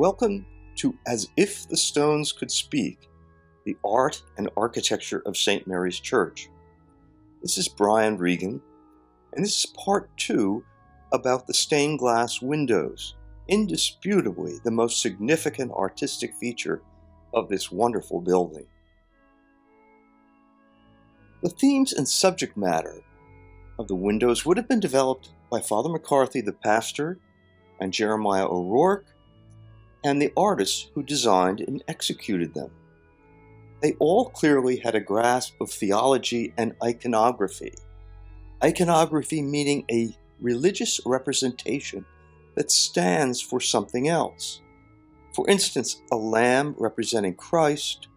Welcome to As If the Stones Could Speak, the art and architecture of St. Mary's Church. This is Brian Regan, and this is part 2 about the stained glass windows, indisputably the most significant artistic feature of this wonderful building. The themes and subject matter of the windows would have been developed by Father McCarthy, the pastor, and Jeremiah O'Rourke, and the artists who designed and executed them. They all clearly had a grasp of theology and iconography. Iconography meaning a religious representation that stands for something else. For instance, a lamb representing Christ,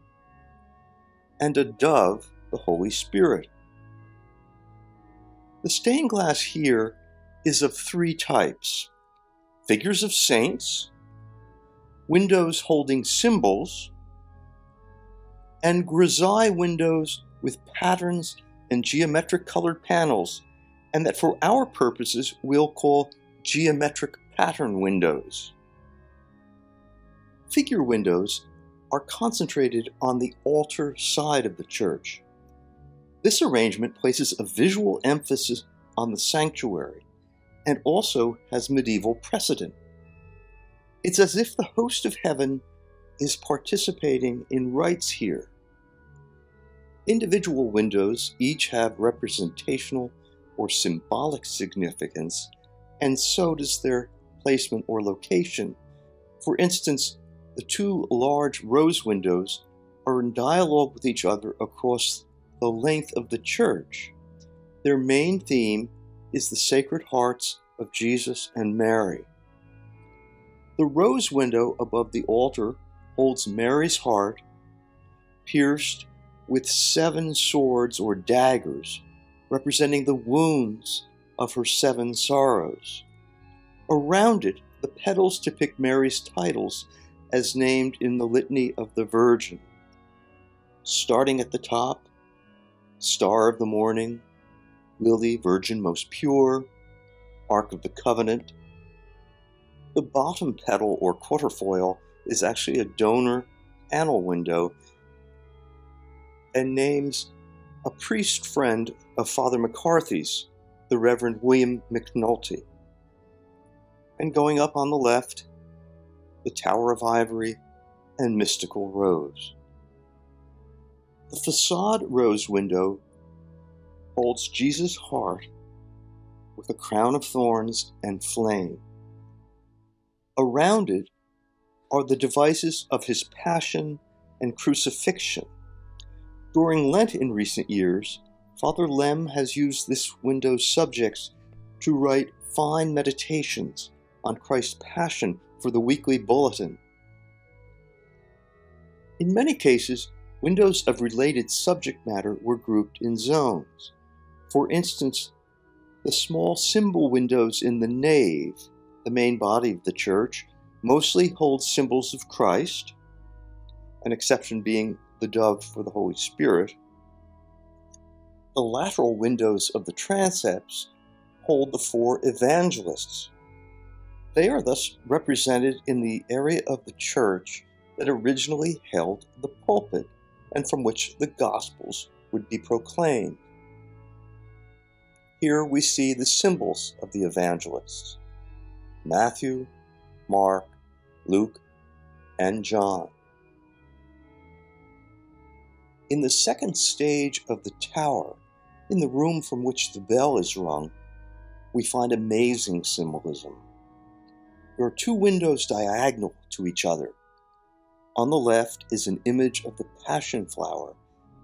and a dove, the Holy Spirit. The stained glass here is of 3 types: figures of saints, windows holding symbols, and grisaille windows with patterns and geometric colored panels, and that for our purposes we'll call geometric pattern windows. Figure windows are concentrated on the altar side of the church. This arrangement places a visual emphasis on the sanctuary and also has medieval precedent. It's as if the host of heaven is participating in rites here. Individual windows each have representational or symbolic significance, and so does their placement or location. For instance, the 2 large rose windows are in dialogue with each other across the length of the church. Their main theme is the Sacred Hearts of Jesus and Mary. The rose window above the altar holds Mary's heart, pierced with 7 swords or daggers, representing the wounds of her 7 sorrows. Around it, the petals depict Mary's titles as named in the Litany of the Virgin. Starting at the top, Star of the Morning, Lily, Virgin Most Pure, Ark of the Covenant. The bottom petal or quarterfoil is actually a donor panel window and names a priest friend of Father McCarthy's, the Reverend William McNulty. And going up on the left, the Tower of Ivory and Mystical Rose. The facade rose window holds Jesus' heart with a crown of thorns and flame. Around it are the devices of his passion and crucifixion. During Lent in recent years, Father Lem has used this window's subjects to write fine meditations on Christ's passion for the weekly bulletin. In many cases, windows of related subject matter were grouped in zones. For instance, the small symbol windows in the nave, the main body of the church, mostly hold symbols of Christ, an exception being the dove for the Holy Spirit. The lateral windows of the transepts hold the 4 evangelists. They are thus represented in the area of the church that originally held the pulpit and from which the Gospels would be proclaimed. Here we see the symbols of the evangelists: Matthew, Mark, Luke, and John. In the second stage of the tower, in the room from which the bell is rung, we find amazing symbolism. There are 2 windows diagonal to each other. On the left is an image of the passion flower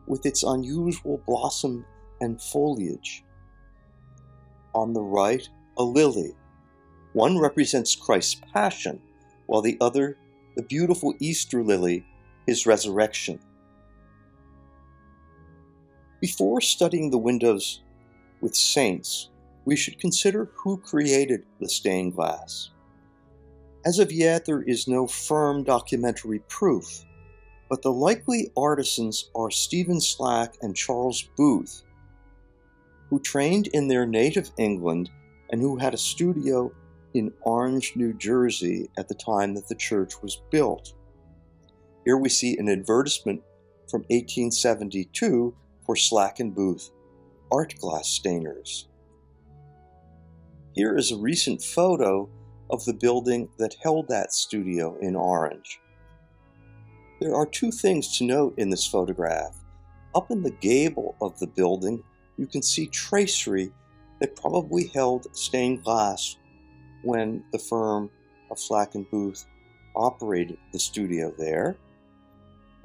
with its unusual blossom and foliage. On the right, a lily. One represents Christ's passion, while the other, the beautiful Easter lily, his resurrection. Before studying the windows with saints, we should consider who created the stained glass. As of yet, there is no firm documentary proof, but the likely artisans are Stephen Slack and Charles Booth, who trained in their native England and who had a studio in Orange, New Jersey at the time that the church was built. Here we see an advertisement from 1872 for Slack & Booth art glass stainers. Here is a recent photo of the building that held that studio in Orange. There are two things to note in this photograph. Up in the gable of the building, you can see tracery that probably held stained glass when the firm of Slack & Booth operated the studio there.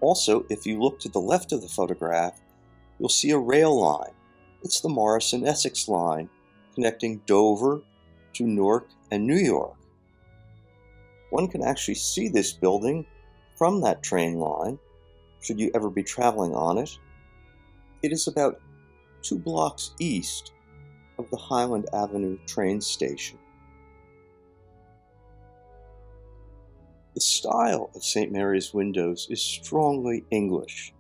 Also, if you look to the left of the photograph, you'll see a rail line. It's the Morrison-Essex line connecting Dover to Newark and New York. One can actually see this building from that train line, should you ever be traveling on it. It is about 2 blocks east of the Highland Avenue train station. The style of St. Mary's windows is strongly English.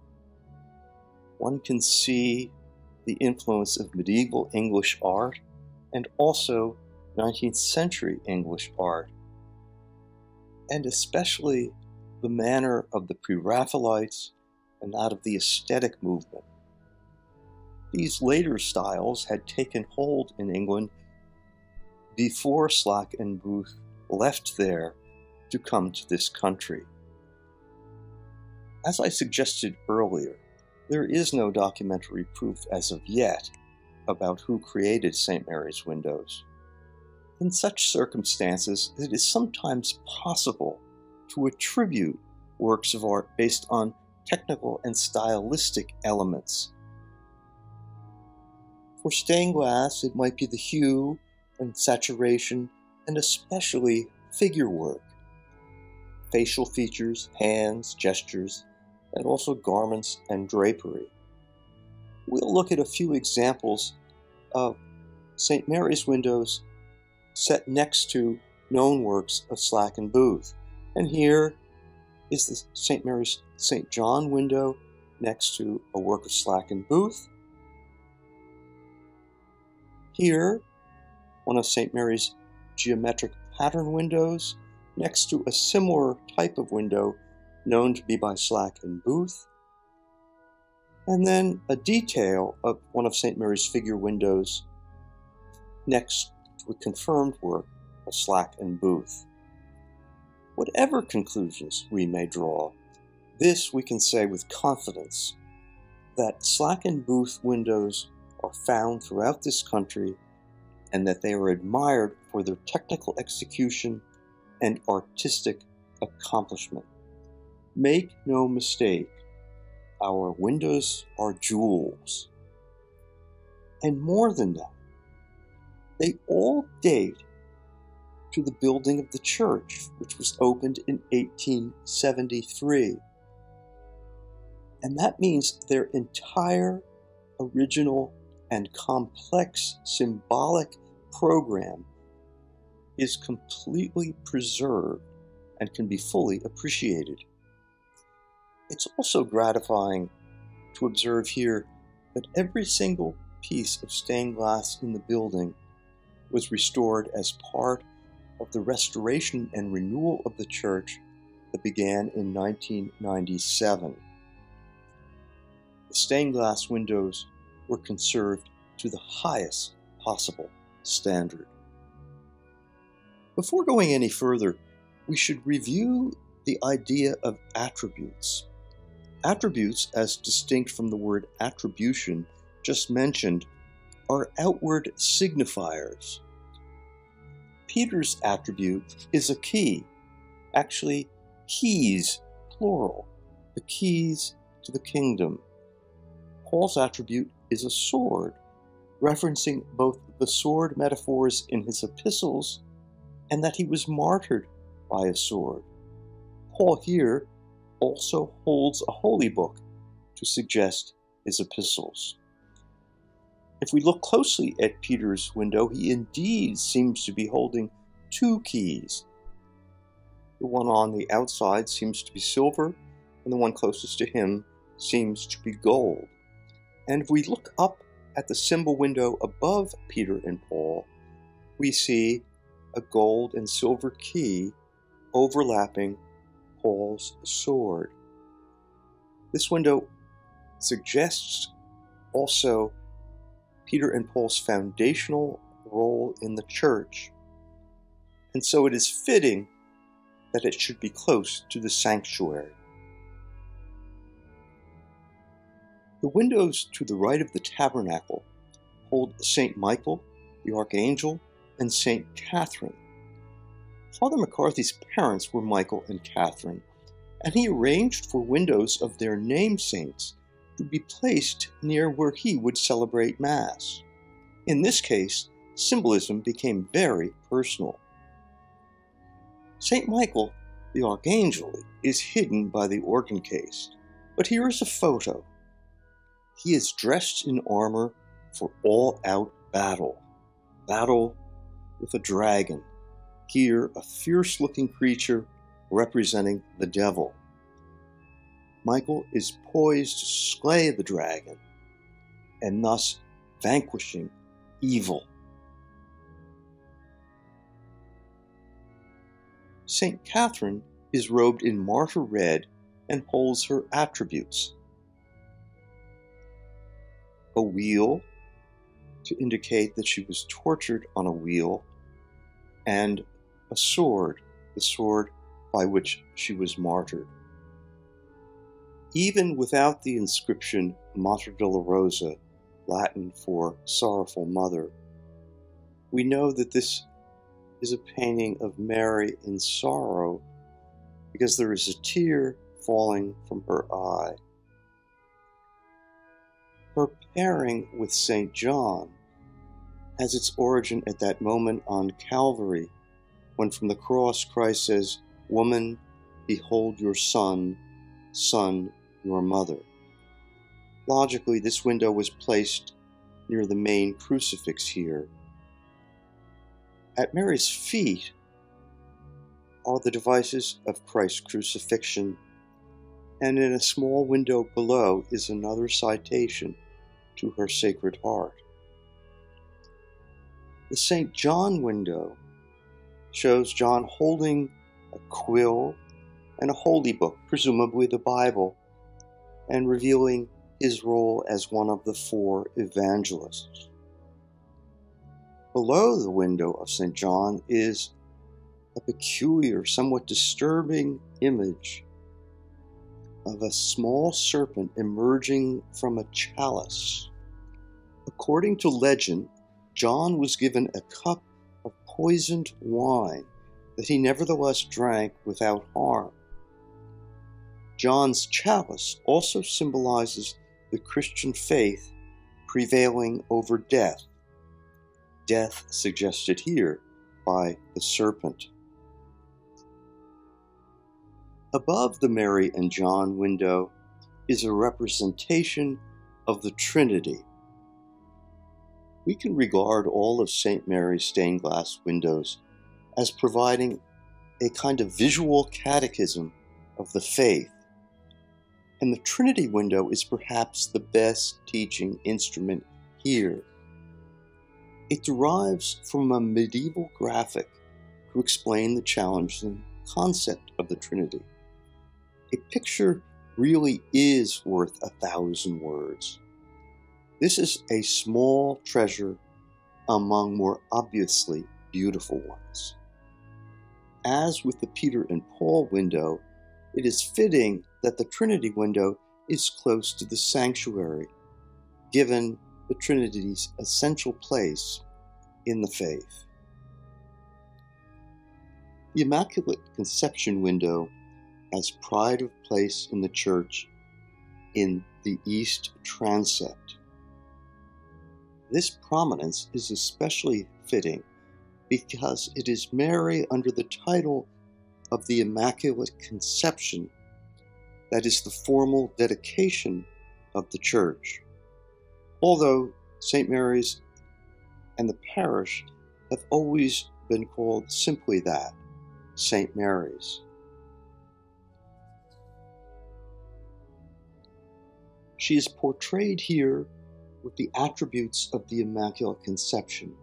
One can see the influence of medieval English art and also 19th century English art, and especially the manner of the Pre-Raphaelites and that of the aesthetic movement. These later styles had taken hold in England before Slack & Booth left there to come to this country. As I suggested earlier, there is no documentary proof as of yet about who created St. Mary's windows. In such circumstances, it is sometimes possible to attribute works of art based on technical and stylistic elements. For stained glass, it might be the hue and saturation, and especially figure work, facial features, hands, gestures, and also garments and drapery. We'll look at a few examples of St. Mary's windows set next to known works of Slack & Booth. And here is the St. Mary's St. John window next to a work of Slack & Booth. Here, one of St. Mary's geometric pattern windows next to a similar type of window known to be by Slack & Booth. And then a detail of one of St. Mary's figure windows next to a confirmed work of Slack & Booth. Whatever conclusions we may draw, this we can say with confidence, that Slack & Booth windows are found throughout this country and that they are admired for their technical execution and artistic accomplishment. Make no mistake, our windows are jewels. And more than that, they all date to the building of the church, which was opened in 1873. And that means their entire original and complex symbolic program is completely preserved and can be fully appreciated. It's also gratifying to observe here that every single piece of stained glass in the building was restored as part of the restoration and renewal of the church that began in 1997. The stained glass windows were conserved to the highest possible standard. Before going any further, we should review the idea of attributes. Attributes, as distinct from the word attribution just mentioned, are outward signifiers. Peter's attribute is a key, actually keys, plural, the keys to the kingdom. Paul's attribute is a sword, referencing both the sword metaphors in his epistles and that he was martyred by a sword. Paul here also holds a holy book to suggest his epistles. If we look closely at Peter's window, he indeed seems to be holding two keys. The one on the outside seems to be silver, and the one closest to him seems to be gold. And if we look up at the symbol window above Peter and Paul, we see a gold and silver key overlapping Paul's sword. This window suggests also Peter and Paul's foundational role in the church, and so it is fitting that it should be close to the sanctuary. The windows to the right of the tabernacle hold St. Michael, the Archangel, and St. Catherine. Father McCarthy's parents were Michael and Catherine, and he arranged for windows of their name saints to be placed near where he would celebrate Mass. In this case, symbolism became very personal. St. Michael, the Archangel, is hidden by the organ case, but here is a photo. He is dressed in armor for all-out battle with a dragon, here a fierce-looking creature representing the devil. Michael is poised to slay the dragon, and thus vanquishing evil. St. Catherine is robed in martyr red and holds her attributes: a wheel to indicate that she was tortured on a wheel, and a sword, the sword by which she was martyred. Even without the inscription Mater Dolorosa, Latin for sorrowful mother, we know that this is a painting of Mary in sorrow because there is a tear falling from her eye. Her pairing with St. John has its origin at that moment on Calvary, when from the cross Christ says, "Woman, behold your son, son, your mother." Logically, this window was placed near the main crucifix here. At Mary's feet are the devices of Christ's crucifixion, and in a small window below is another citation to her Sacred Heart. The St. John window shows John holding a quill and a holy book, presumably the Bible, and revealing his role as one of the four evangelists. Below the window of St. John is a peculiar, somewhat disturbing image of a small serpent emerging from a chalice. According to legend, John was given a cup of poisoned wine that he nevertheless drank without harm. John's chalice also symbolizes the Christian faith prevailing over death, death suggested here by the serpent. Above the Mary and John window is a representation of the Trinity. We can regard all of St. Mary's stained glass windows as providing a kind of visual catechism of the faith, and the Trinity window is perhaps the best teaching instrument here. It derives from a medieval graphic to explain the challenging concept of the Trinity. A picture really is worth 1,000 words. This is a small treasure among more obviously beautiful ones. As with the Peter and Paul window, it is fitting that the Trinity window is close to the sanctuary, given the Trinity's essential place in the faith. The Immaculate Conception window has pride of place in the church in the east transept. This prominence is especially fitting because it is Mary under the title of the Immaculate Conception that is the formal dedication of the church, although St. Mary's and the parish have always been called simply that, St. Mary's. She is portrayed here with the attributes of the Immaculate Conception,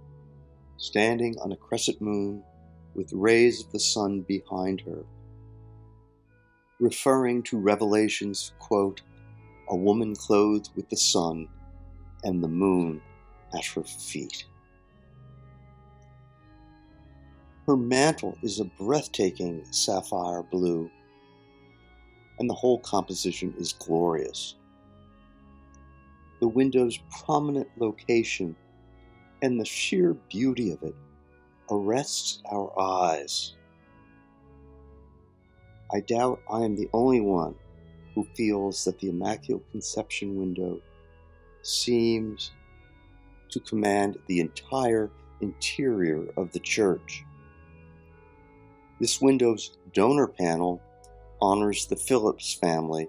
standing on a crescent moon with rays of the sun behind her, referring to Revelation's, quote, "a woman clothed with the sun and the moon at her feet." Her mantle is a breathtaking sapphire blue, and the whole composition is glorious. The window's prominent location and the sheer beauty of it arrests our eyes. I doubt I am the only one who feels that the Immaculate Conception window seems to command the entire interior of the church. This window's donor panel honors the Phillips family,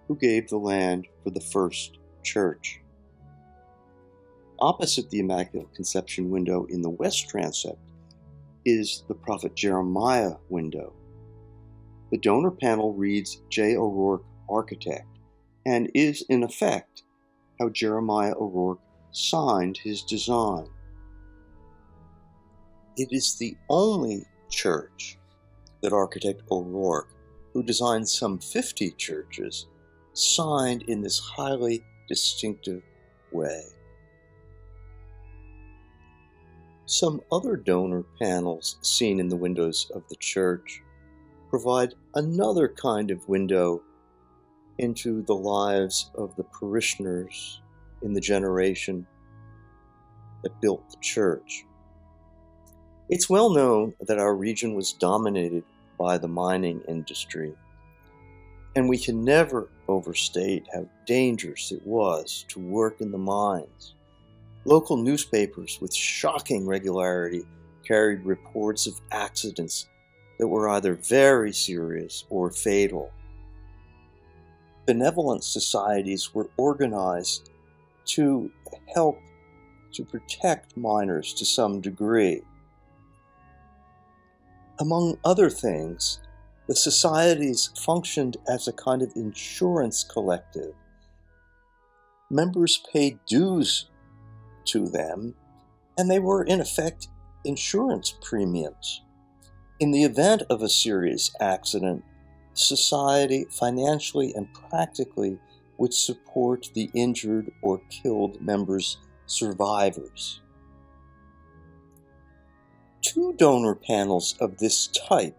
who gave the land for the first church. Opposite the Immaculate Conception window in the west transept is the Prophet Jeremiah window. The donor panel reads J. O'Rourke, Architect, and is in effect how Jeremiah O'Rourke signed his design. It is the only church that architect O'Rourke, who designed some 50 churches, signed in this highly distinctive way. Some other donor panels seen in the windows of the church provide another kind of window into the lives of the parishioners in the generation that built the church. It's well known that our region was dominated by the mining industry, and we can never overstate how dangerous it was to work in the mines. Local newspapers with shocking regularity carried reports of accidents that were either very serious or fatal. Benevolent societies were organized to help to protect miners to some degree. Among other things, the societies functioned as a kind of insurance collective. Members paid dues to them, and they were, in effect, insurance premiums. In the event of a serious accident, society financially and practically would support the injured or killed members' survivors. Two donor panels of this type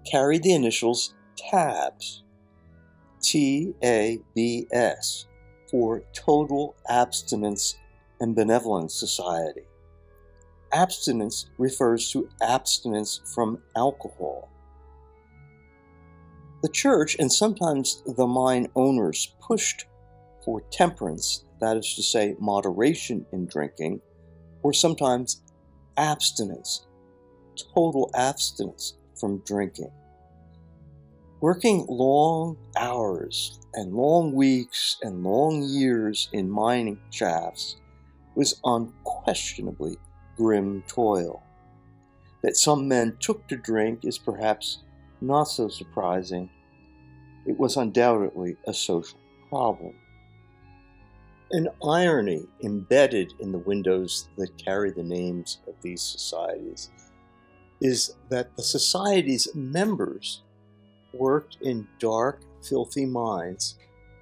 carry the initials TABS, TABS, for Total Abstinence and Benevolence Society. Abstinence refers to abstinence from alcohol. The church, and sometimes the mine owners, pushed for temperance, that is to say, moderation in drinking, or sometimes abstinence, total abstinence from drinking. Working long hours and long weeks and long years in mining shafts was unquestionably grim toil. That some men took to drink is perhaps not so surprising. It was undoubtedly a social problem. An irony embedded in the windows that carry the names of these societies is that the society's members worked in dark, filthy mines,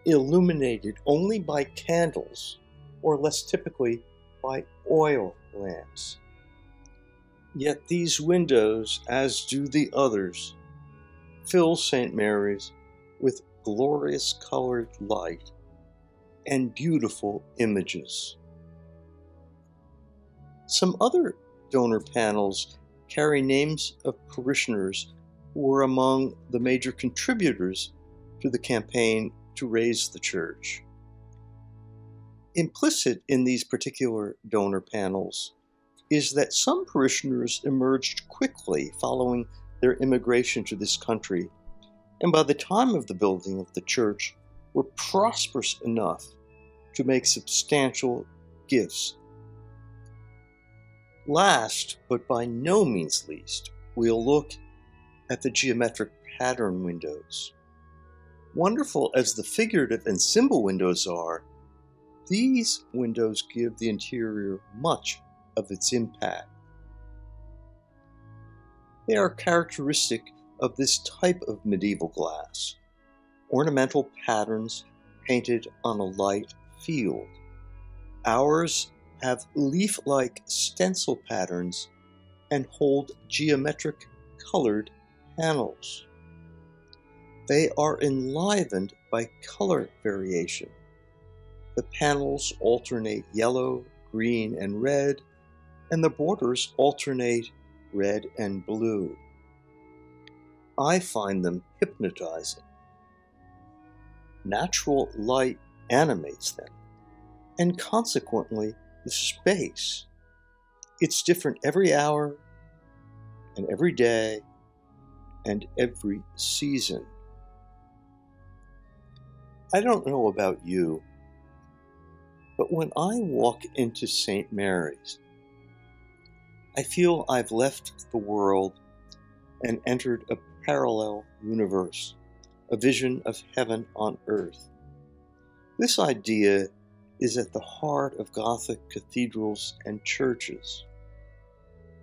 illuminated only by candles, or less typically by oil lamps. Yet these windows, as do the others, fill St. Mary's with glorious colored light and beautiful images. Some other donor panels carry names of parishioners who were among the major contributors to the campaign to raise the church. Implicit in these particular donor panels is that some parishioners emerged quickly following their immigration to this country, and by the time of the building of the church were prosperous enough to make substantial gifts. Last, but by no means least, we'll look at the geometric pattern windows. Wonderful as the figurative and symbol windows are, these windows give the interior much of its impact. They are characteristic of this type of medieval glass, ornamental patterns painted on a light field. Ours have leaf-like stencil patterns and hold geometric colored panels. They are enlivened by color variation. The panels alternate yellow, green, and red, and the borders alternate red and blue. I find them hypnotizing. Natural light animates them, and consequently the space. It's different every hour, and every day, and every season. I don't know about you, but when I walk into St. Mary's, I feel I've left the world and entered a parallel universe, a vision of heaven on earth. This idea is at the heart of Gothic cathedrals and churches,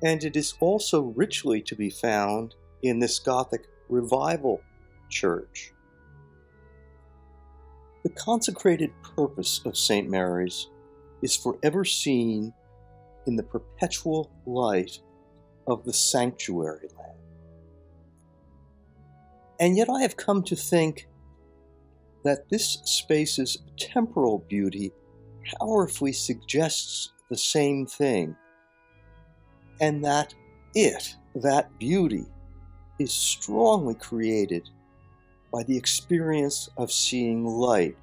and it is also richly to be found in this Gothic revival church. The consecrated purpose of St. Mary's is forever seen in the perpetual light of the sanctuary lamp. And yet I have come to think that this space's temporal beauty powerfully suggests the same thing, and that that beauty, is strongly created by the experience of seeing light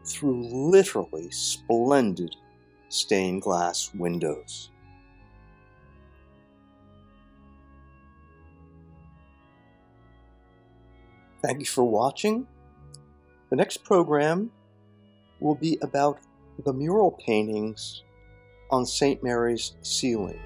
through literally splendid stained glass windows. Thank you for watching. The next program will be about the mural paintings on St. Mary's ceiling.